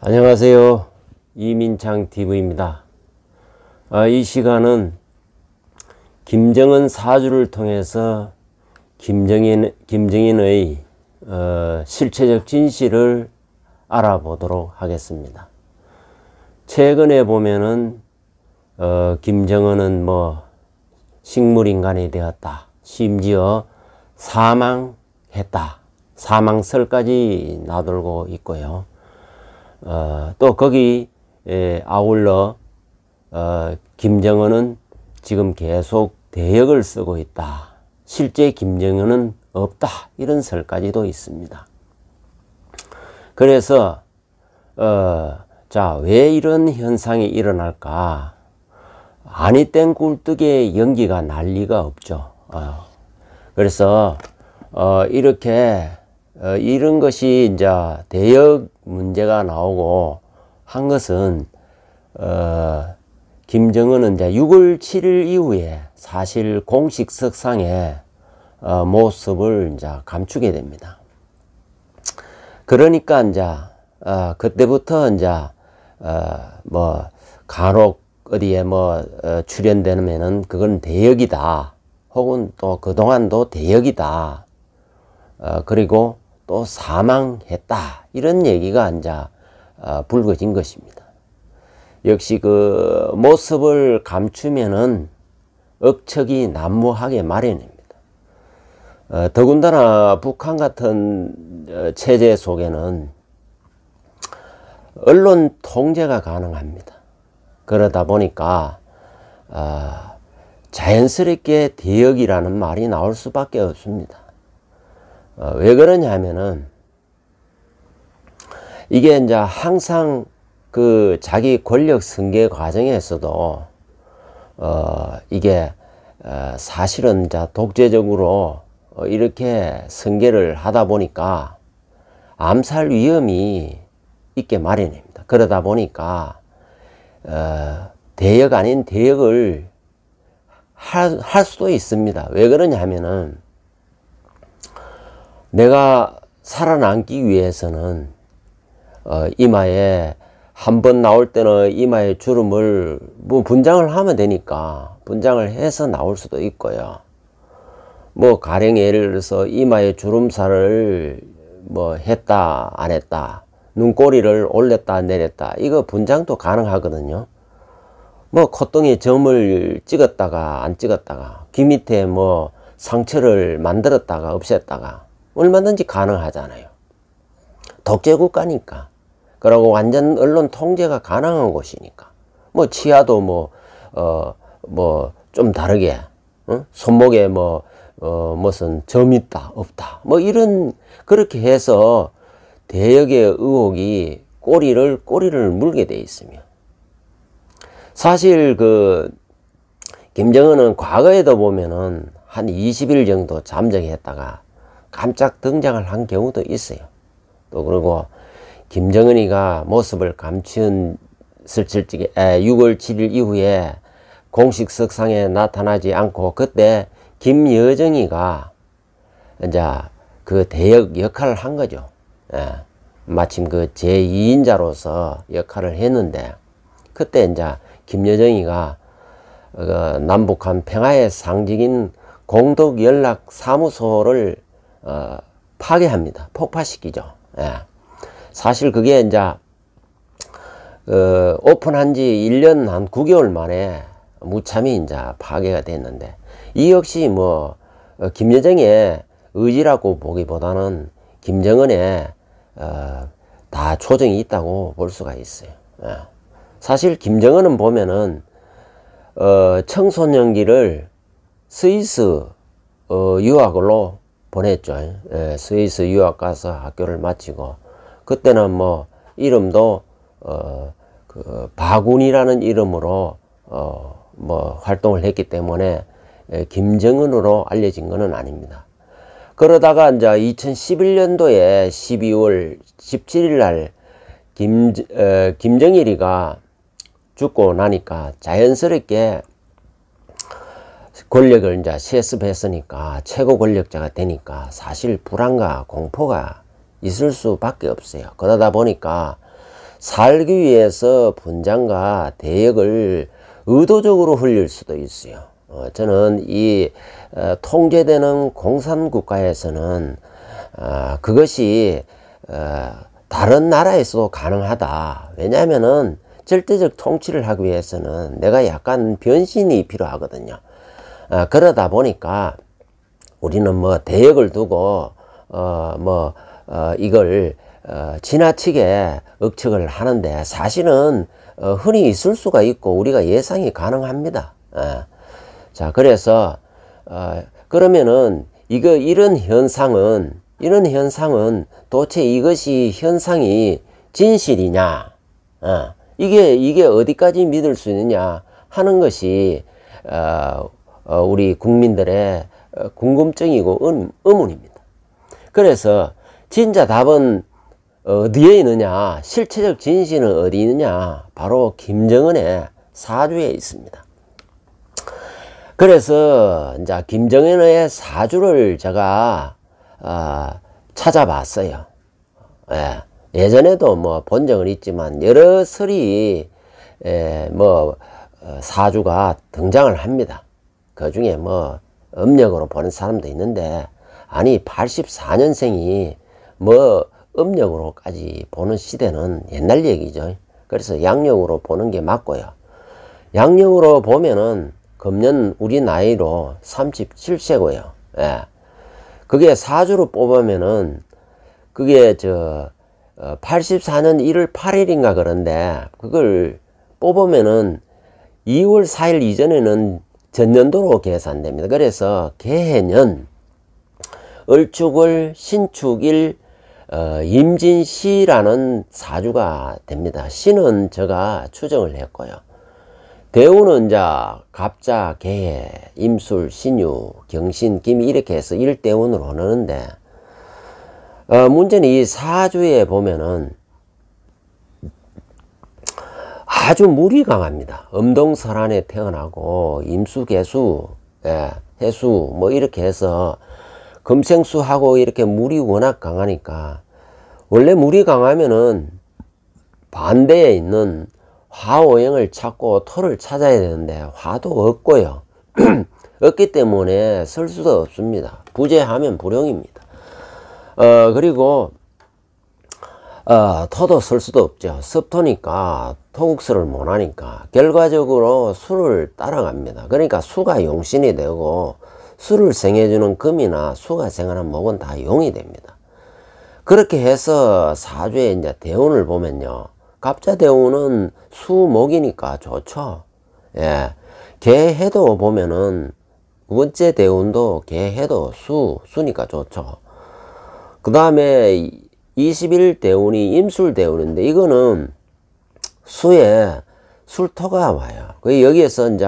안녕하세요. 이민창 TV입니다. 이 시간은 김정은 사주를 통해서 김정인의 실체적 진실을 알아보도록 하겠습니다. 최근에 보면은 김정은은 식물인간이 되었다. 심지어 사망했다. 사망설까지 나돌고 있고요. 또 거기 아울러 김정은은 지금 계속 대역을 쓰고 있다. 실제 김정은은 없다. 이런 설까지도 있습니다. 그래서 왜 이런 현상이 일어날까? 아니 땐 굴뚝에 연기가 날 리가 없죠. 그래서 이렇게 이런 것이 이제 대역 문제가 나오고 한 것은 김정은은 이제 6월 7일 이후에 사실 공식 석상의 모습을 이제 감추게 됩니다. 그러니까 이제 그때부터 이제 간혹 어디에 출연되면은 그건 대역이다. 혹은 또 그동안도 대역이다. 그리고 또 사망했다. 이런 얘기가 이제 불거진 것입니다. 역시 그 모습을 감추면은 억척이 난무하게 마련입니다. 더군다나 북한 같은 체제 속에는 언론 통제가 가능합니다. 그러다 보니까 자연스럽게 대역이라는 말이 나올 수밖에 없습니다. 왜 그러냐 하면은 이게 이제 항상 그 자기 권력 승계 과정에서도 이게 사실은 이제 독재적으로 이렇게 승계를 하다 보니까 암살 위험이 있게 마련입니다. 그러다 보니까 대역 아닌 대역을 할 수도 있습니다. 왜 그러냐 하면은 내가 살아남기 위해서는 이마에 한 번 나올 때는 이마에 주름을 분장을 하면 되니까 분장을 해서 나올 수도 있고요. 가령 예를 들어서 이마에 주름살을 했다 안 했다, 눈꼬리를 올렸다 내렸다, 이거 분장도 가능하거든요. 콧등에 점을 찍었다가 안 찍었다가, 귀 밑에 상처를 만들었다가 없앴다가 얼마든지 가능하잖아요. 독재국가니까. 그리고 완전 언론 통제가 가능한 곳이니까. 치아도 좀 다르게, 손목에 무슨 점 있다, 없다. 이런, 그렇게 해서 대역의 의혹이 꼬리를 물게 돼 있으며. 사실 김정은은 과거에도 보면은 한 20일 정도 잠적했다가 깜짝 등장을 한 경우도 있어요. 또 그리고 김정은이가 모습을 감춘 6월 7일 이후에 공식 석상에 나타나지 않고 그때 김여정이가 이제 그 대역 역할을 한 거죠. 마침 그 제2인자로서 역할을 했는데, 그때 이제 김여정이가 남북한 평화의 상징인 공덕연락사무소를 파괴합니다. 폭파시키죠. 사실 그게 이제 오픈한 지 1년 한 9개월 만에 무참히 이제 파괴가 됐는데, 이 역시 김여정의 의지라고 보기보다는 김정은의 다 조정이 있다고 볼 수가 있어요. 사실 김정은은 보면은 청소년기를 스위스 유학으로 보냈죠. 스위스 유학 가서 학교를 마치고, 그때는 이름도 바군이라는 이름으로 활동을 했기 때문에 김정은으로 알려진 것은 아닙니다. 그러다가 이제 2011년도에 12월 17일 날 김정일이가 죽고 나니까 자연스럽게 권력을 이제 세습했으니까, 최고 권력자가 되니까 사실 불안과 공포가 있을 수밖에 없어요. 그러다 보니까 살기 위해서 분장과 대역을 의도적으로 흘릴 수도 있어요. 저는 이 통제되는 공산국가에서는 그것이 다른 나라에서도 가능하다. 왜냐하면은 절대적 통치를 하기 위해서는 내가 약간 변신이 필요하거든요. 그러다 보니까 우리는 뭐 대역을 두고 이걸 지나치게 억측을 하는데 사실은 흔히 있을 수가 있고 우리가 예상이 가능합니다. 자, 그래서 그러면은 이런 현상은 도대체 이것이 현상이 진실이냐, 이게 어디까지 믿을 수 있느냐 하는 것이 우리 국민들의 궁금증이고 의문입니다. 그래서 진짜 답은 어디에 있느냐, 실체적 진실은 어디 있느냐, 바로 김정은의 사주에 있습니다. 그래서 이제 김정은의 사주를 제가 찾아봤어요. 예전에도 뭐 본 적은 있지만 여러 설이 사주가 등장을 합니다. 그 중에 뭐 음력으로 보는 사람도 있는데, 아니 84년생이 뭐 음력으로까지 보는 시대는 옛날 얘기죠. 그래서 양력으로 보는 게 맞고요. 양력으로 보면은 금년 우리 나이로 37세고요. 그게 사주로 뽑으면은 그게 84년 1월 8일인가 그런데, 그걸 뽑으면은 2월 4일 이전에는 전년도로 계산됩니다. 그래서 개해년, 을축을, 신축일, 임진시라는 사주가 됩니다. 시는 제가 추정을 했고요. 대우는 이제 갑자, 개해, 임술, 신유, 경신, 김 이렇게 해서 일대운으로 하는데, 문제는 이 사주에 보면은 아주 물이 강합니다. 음동설안에 태어나고 임수, 개수, 해수 뭐 이렇게 해서 금생수하고 이렇게 물이 워낙 강하니까, 원래 물이 강하면은 반대에 있는 화오행을 찾고 토를 찾아야 되는데 화도 없고요. 없기 때문에 쓸 수도 없습니다. 부재하면 불용입니다. 그리고 토도 쓸 수도 없죠. 습토니까 토국수를 못하니까 결과적으로 수를 따라갑니다. 그러니까 수가 용신이 되고, 수를 생해주는 금이나 수가 생하는 목은 다 용이 됩니다. 그렇게 해서 사주에 이제 대운을 보면요, 갑자 대운은 수목이니까 좋죠. 개해도 보면은 두 번째 대운도 개해도 수니까 좋죠. 그 다음에 21 대운이 임술 대운인데, 이거는 수에 술토가 와요. 여기에서 이제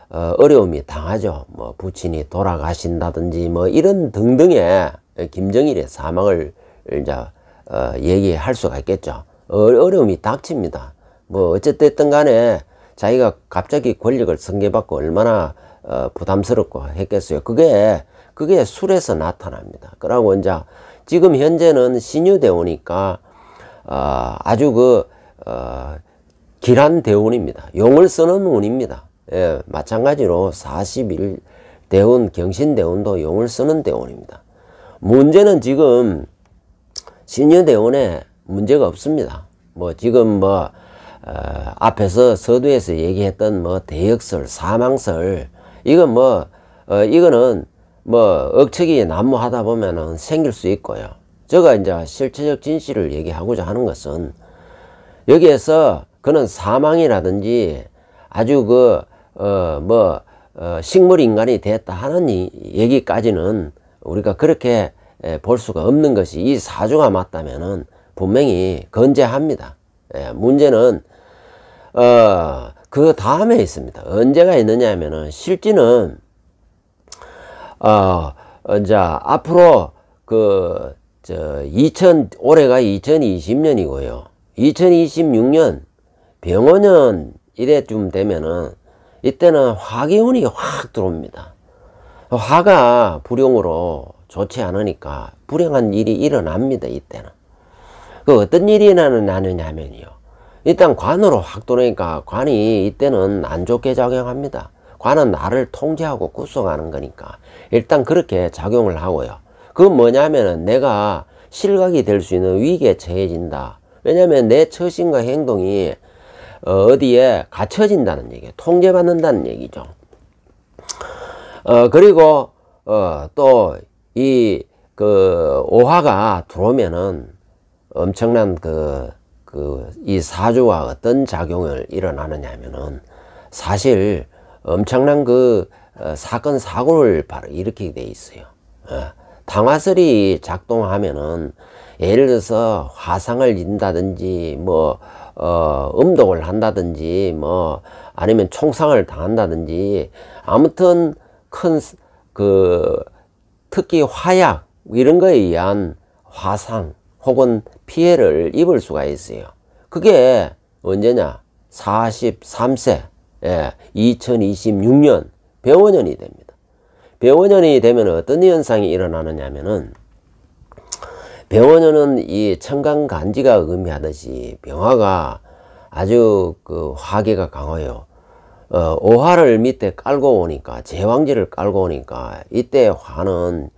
어려움이 당하죠. 뭐 부친이 돌아가신다든지 뭐 이런 등등의 김정일의 사망을 이제 얘기할 수가 있겠죠. 어려움이 닥칩니다. 뭐 어쨌든 간에 자기가 갑자기 권력을 승계받고 얼마나 부담스럽고 했겠어요. 그게 술에서 나타납니다. 그러고 이제 지금 현재는 신유대운이니까 아주 길한 대운입니다. 용을 쓰는 운입니다. 마찬가지로 41 대운, 경신대운도 용을 쓰는 대운입니다. 문제는 지금 신유대운에 문제가 없습니다. 뭐 지금 앞에서 서두에서 얘기했던 대역설, 사망설, 이거는 억측이 난무하다 보면은 생길 수 있고요. 제가 이제 실체적 진실을 얘기하고자 하는 것은, 여기에서 그는 사망이라든지 아주 식물 인간이 됐다 하는 얘기까지는 우리가 그렇게 볼 수가 없는 것이, 이 사주가 맞다면은 분명히 건재합니다. 문제는 그 다음에 있습니다. 언제가 있느냐 하면은, 실지는 이제 앞으로 올해가 2020년이고요. 2026년 병원년 이래쯤 되면은, 이때는 화기운이 확 들어옵니다. 화가 불용으로 좋지 않으니까 불행한 일이 일어납니다. 이때는. 어떤 일이 나느냐면요, 일단 관으로 확 들어오니까 관이 이때는 안 좋게 작용합니다. 관은 나를 통제하고 구성하는 거니까 일단 그렇게 작용을 하고요. 그건 뭐냐면은 내가 실각이 될 수 있는 위기에 처해진다. 왜냐면 내 처신과 행동이 어디에 갇혀진다는 얘기예요. 통제받는다는 얘기죠. 그리고 또 그 오화가 들어오면은 엄청난 이 사주와 어떤 작용을 일어나느냐 하면은 사실 엄청난 사건 사고를 바로 일으키게 돼 있어요. 당화설이 작동하면은 예를 들어서 화상을 입는다든지 음독을 한다든지 아니면 총상을 당한다든지 아무튼 특히 화약 이런 거에 의한 화상 혹은 피해를 입을 수가 있어요. 그게 언제냐? 43세 2026년 병원년이 됩니다. 병원년이 되면 어떤 현상이 일어나느냐면은 병원년은 이 청강간지가 의미하듯이 병화가 아주 화기가 강해요. 오화를 밑에 깔고 오니까 제왕지를 깔고 오니까 이때 화는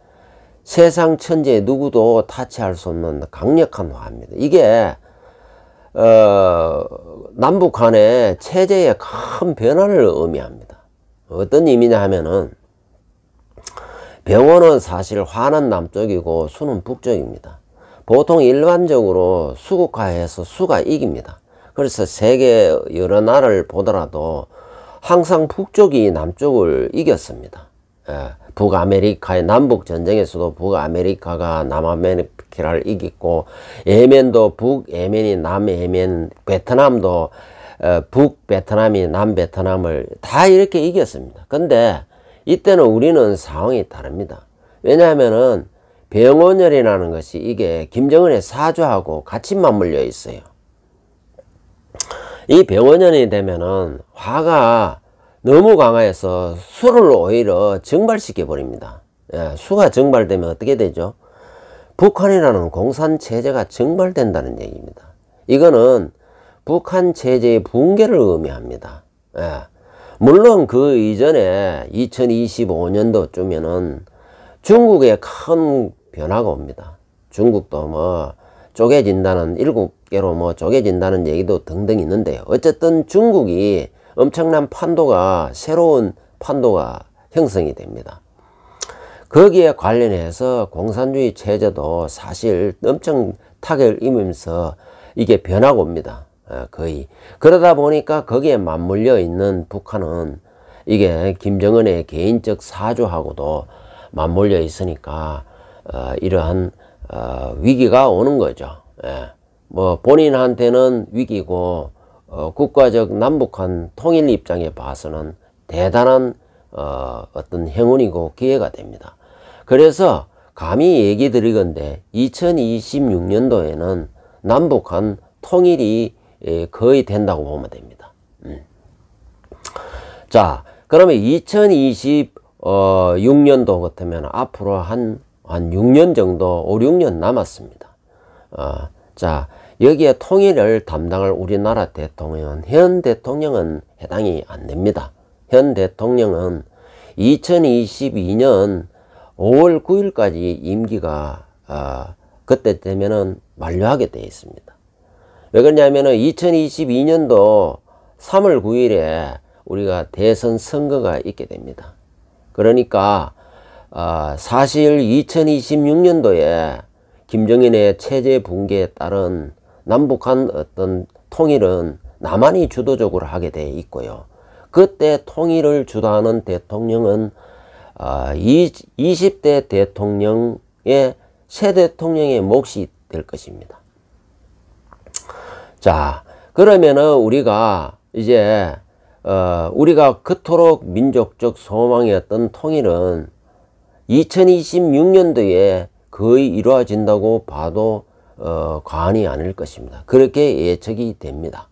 세상 천지에 누구도 타치할 수 없는 강력한 화입니다. 이게 남북한의 체제의 큰 변화를 의미합니다. 어떤 의미냐 하면은 병원은 사실 화는 남쪽이고 수는 북쪽입니다. 보통 일반적으로 수국화해서 수가 이깁니다. 그래서 세계 여러 나라를 보더라도 항상 북쪽이 남쪽을 이겼습니다. 북아메리카의 남북전쟁에서도 북아메리카가 남아메리카를 이겼고, 예멘도 북예멘이 남예멘, 베트남도 북베트남이 남베트남을 다 이렇게 이겼습니다. 근데 이때는 우리는 상황이 다릅니다. 왜냐하면은 병원열이라는 것이 이게 김정은의 사주하고 같이 맞물려 있어요. 이 병원년이 되면은 화가 너무 강해서 수를 오히려 증발시켜 버립니다. 수가 증발되면 어떻게 되죠? 북한이라는 공산 체제가 증발된다는 얘기입니다. 이거는 북한 체제의 붕괴를 의미합니다. 물론 그 이전에 2025년도쯤에는 중국에 큰 변화가 옵니다. 중국도 쪼개진다는 7개로 쪼개진다는 얘기도 등등 있는데요. 어쨌든 중국이 엄청난 판도가 새로운 판도가 형성이 됩니다. 거기에 관련해서 공산주의 체제도 사실 엄청 타격을 입으면서 이게 변화가 옵니다. 거의. 그러다 보니까 거기에 맞물려 있는 북한은 이게 김정은의 개인적 사주하고도 맞물려 있으니까 이러한 위기가 오는 거죠. 본인한테는 위기고 국가적 남북한 통일 입장에 봐서는 대단한 어떤 행운이고 기회가 됩니다. 그래서 감히 얘기 드리건대 2026년도에는 남북한 통일이 거의 된다고 보면 됩니다. 자, 그러면 2026년도 같으면 앞으로 한 6년 정도, 5, 6년 남았습니다. 자, 여기에 통일을 담당할 우리나라 대통령은, 현 대통령은 해당이 안 됩니다. 현 대통령은 2022년 5월 9일까지 임기가, 그때 되면은 만료하게 되어 있습니다. 왜 그러냐면은 2022년도 3월 9일에 우리가 대선 선거가 있게 됩니다. 그러니까, 사실 2026년도에 김정은의 체제 붕괴에 따른 남북한 어떤 통일은 남한이 주도적으로 하게 돼 있고요. 그때 통일을 주도하는 대통령은 20대 대통령의 새 대통령의 몫이 될 것입니다. 자, 그러면은 우리가 이제 우리가 그토록 민족적 소망이었던 통일은 2026년도에 거의 이루어진다고 봐도 과언이 아닐 것입니다. 그렇게 예측이 됩니다.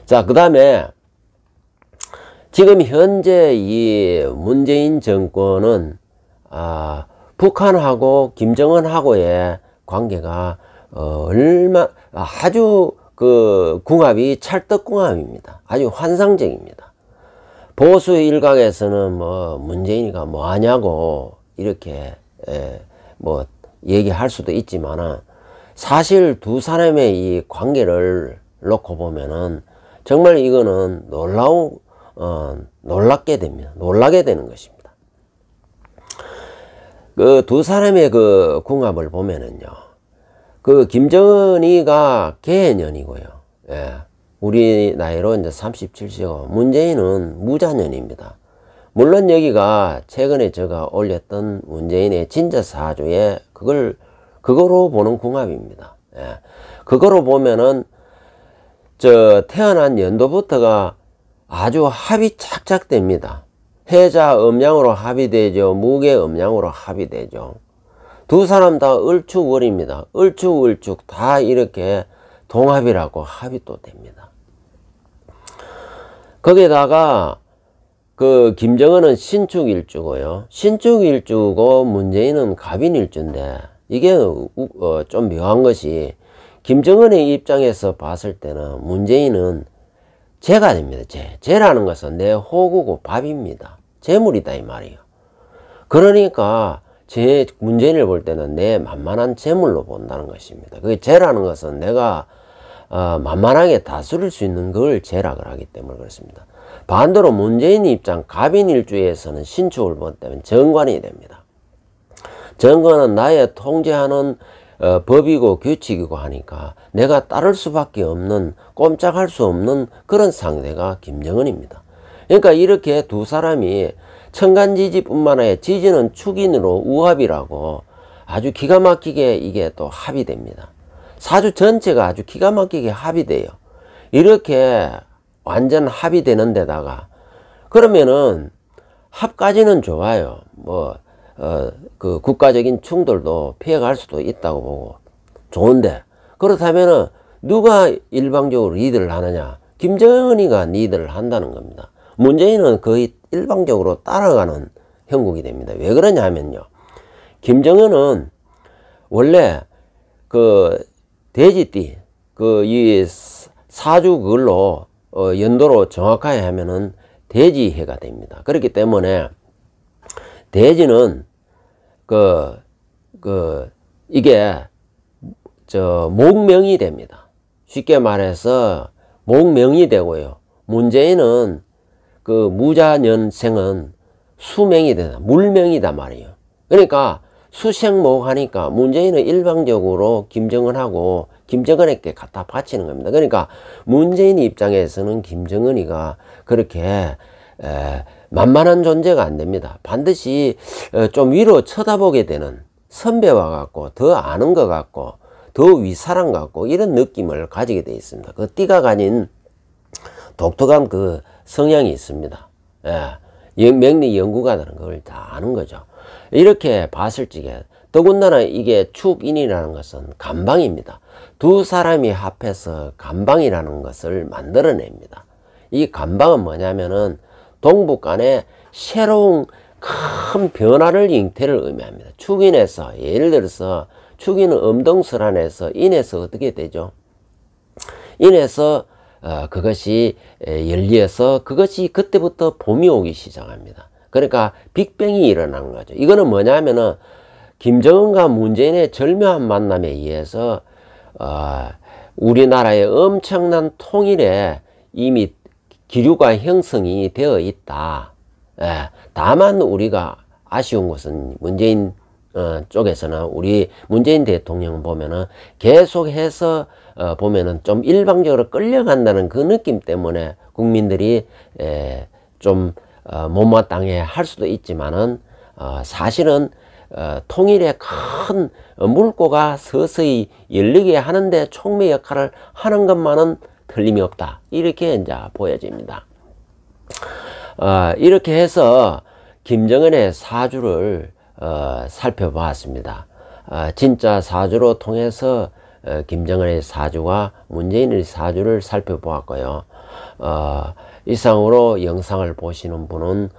자, 그 다음에 지금 현재 이 문재인 정권은 북한하고 김정은하고의 관계가 아주 그 궁합이 찰떡궁합입니다. 아주 환상적입니다. 보수 일각에서는 뭐 문재인이가 뭐 하냐고 이렇게 뭐 얘기할 수도 있지만은 사실 두 사람의 이 관계를 놓고 보면은 정말 이거는 놀랍게 됩니다. 놀라게 되는 것입니다. 그 두 사람의 그 궁합을 보면은요, 그 김정은이가 개해년이고요. 예. 우리 나이로 이제 37세고 문재인은 무자년입니다. 물론 여기가 최근에 제가 올렸던 문재인의 진짜 사주에 그거로 보는 궁합입니다. 예. 그거로 보면은 태어난 연도부터가 아주 합이 착착 됩니다. 해자 음양으로 합이되죠. 무게 음양으로 합이되죠. 두 사람 다 을축월입니다. 을축 다 이렇게 동합이라고 합이 또 됩니다. 거기다가 그 김정은은 신축일주고요. 신축일주고 문재인은 갑인일주인데 이게 좀 묘한 것이 김정은의 입장에서 봤을 때는 문재인은 재가 됩니다. 재라는 것은 내 호구고 밥입니다. 재물이다 이 말이에요. 그러니까 문재인을 볼 때는 내 만만한 재물로 본다는 것입니다. 그 재라는 것은 내가 만만하게 다스릴 수 있는 걸 재락을 하기 때문에 그렇습니다. 반대로 문재인 입장 갑인일주에서는 신축을 본 때문에 정관이 됩니다. 정관은 나의 통제하는 법이고 규칙이고 하니까 내가 따를 수밖에 없는, 꼼짝할 수 없는 그런 상대가 김정은입니다. 그러니까 이렇게 두 사람이 천간지지뿐만 아니라 지지는 축인으로 우합이라고 아주 기가 막히게 이게 또 합이 됩니다. 사주 전체가 아주 기가 막히게 합이 돼요. 이렇게 완전 합이 되는 데다가 그러면은 합까지는 좋아요. 그 국가적인 충돌도 피해갈 수도 있다고 보고 좋은데, 그렇다면은 누가 일방적으로 리드를 하느냐? 김정은이가 리드를 한다는 겁니다. 문재인은 거의 일방적으로 따라가는 형국이 됩니다. 왜 그러냐 하면요, 김정은은 원래 그 돼지띠 이 사주 그걸로 연도로 정확하게 하면은 돼지해가 됩니다. 그렇기 때문에 돼지는 이게 목명이 됩니다. 쉽게 말해서 목명이 되고요. 문재인은 그 무자년생은 수명이 되다, 물명이다 말이에요. 그러니까 수생목 하니까 문재인은 일방적으로 김정은하고 김정은에게 갖다 바치는 겁니다. 그러니까 문재인 입장에서는 김정은이가 그렇게 만만한 존재가 안 됩니다. 반드시 좀 위로 쳐다보게 되는 선배와 같고 더 아는 것 같고 더 위사람 같고 이런 느낌을 가지게 되어 있습니다. 그 띠가 가진 독특한 그 성향이 있습니다. 명리 연구가들은 그걸 다 아는 거죠. 이렇게 봤을 적에 더군다나 이게 축인이라는 것은 감방입니다. 두 사람이 합해서 감방이라는 것을 만들어냅니다. 이 감방은 뭐냐면은 동북 간에 새로운 큰 변화를 잉태를 의미합니다. 축인에서 예를 들어서 축인은 음동설안에서 인에서 어떻게 되죠? 인에서 그것이 열려서 그것이 그때부터 봄이 오기 시작합니다. 그러니까 빅뱅이 일어나는 거죠. 이거는 뭐냐면은 김정은과 문재인의 절묘한 만남에 의해서 우리나라의 엄청난 통일에 이미 기류가 형성이 되어 있다. 다만 우리가 아쉬운 것은 문재인 쪽에서는 우리 문재인 대통령 보면은 계속해서 보면은 좀 일방적으로 끌려간다는 그 느낌 때문에 국민들이 좀 못마땅해 할 수도 있지만은 사실은 통일의 큰 물꼬가 서서히 열리게 하는데 촉매 역할을 하는 것만은 틀림이 없다. 이렇게 이제 보여집니다. 이렇게 해서 김정은의 사주를 살펴보았습니다. 진짜 사주로 통해서 김정은의 사주와 문재인의 사주를 살펴보았고요. 이상으로 영상을 보시는 분은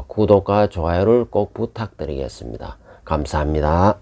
구독과 좋아요를 꼭 부탁드리겠습니다. 감사합니다.